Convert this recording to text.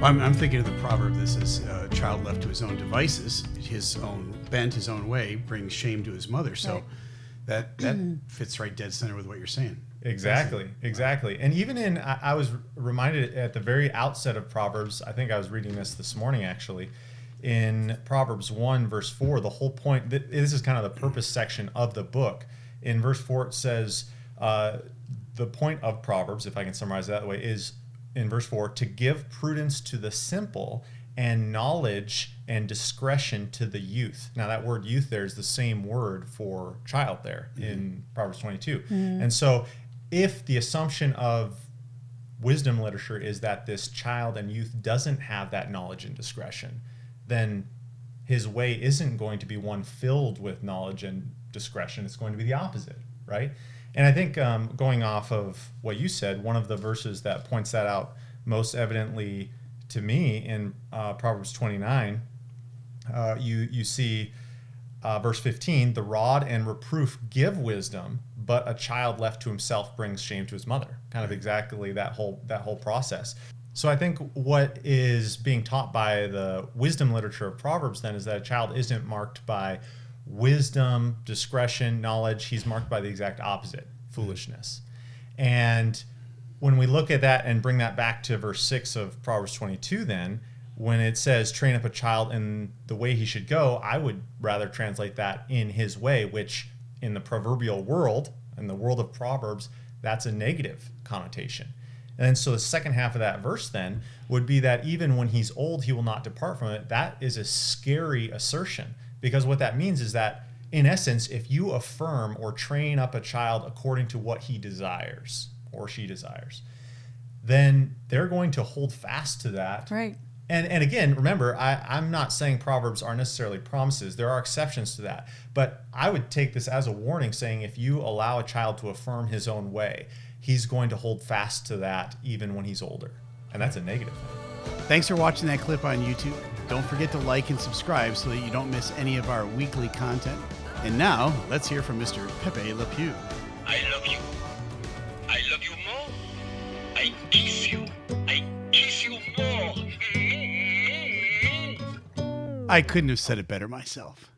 I'm thinking of the proverb that says, a child left to his own devices, his own bent, his own way, brings shame to his mother. So that fits right dead center with what you're saying. Exactly. And even I was reminded at the very outset of Proverbs, I think I was reading this morning actually, in Proverbs 1 verse 4, the whole point, this is kind of the purpose section of the book. In verse 4 it says, the point of Proverbs, if I can summarize it that way, is in verse 4, to give prudence to the simple and knowledge and discretion to the youth. Now that word youth there is the same word for child there in Proverbs 22. And so if the assumption of wisdom literature is that this child and youth doesn't have that knowledge and discretion, then his way isn't going to be one filled with knowledge and discretion. It's going to be the opposite, right? And I think going off of what you said, one of the verses that points that out most evidently to me in Proverbs 29, you see verse 15, the rod and reproof give wisdom, but a child left to himself brings shame to his mother. Kind of exactly that whole process. So I think what is being taught by the wisdom literature of Proverbs then is that a child isn't marked by wisdom, discretion, knowledge. He's marked by the exact opposite, foolishness. And when we look at that and bring that back to verse 6 of Proverbs 22 then, when it says train up a child in the way he should go, I would rather translate that in his way, which in the proverbial world, in the world of Proverbs, that's a negative connotation. And so the second half of that verse then would be that even when he's old, he will not depart from it. That is a scary assertion, because what that means is that, in essence, if you affirm or train up a child according to what he desires or she desires, then they're going to hold fast to that. Right. And again, remember, I'm not saying Proverbs are necessarily promises. There are exceptions to that. But I would take this as a warning, saying if you allow a child to affirm his own way, he's going to hold fast to that even when he's older. And that's a negative thing. Thanks for watching that clip on YouTube. Don't forget to like and subscribe so that you don't miss any of our weekly content. And now, let's hear from Mr. Pepe Le Pew. I love you. I love you more. I kiss you. I kiss you more. I couldn't have said it better myself.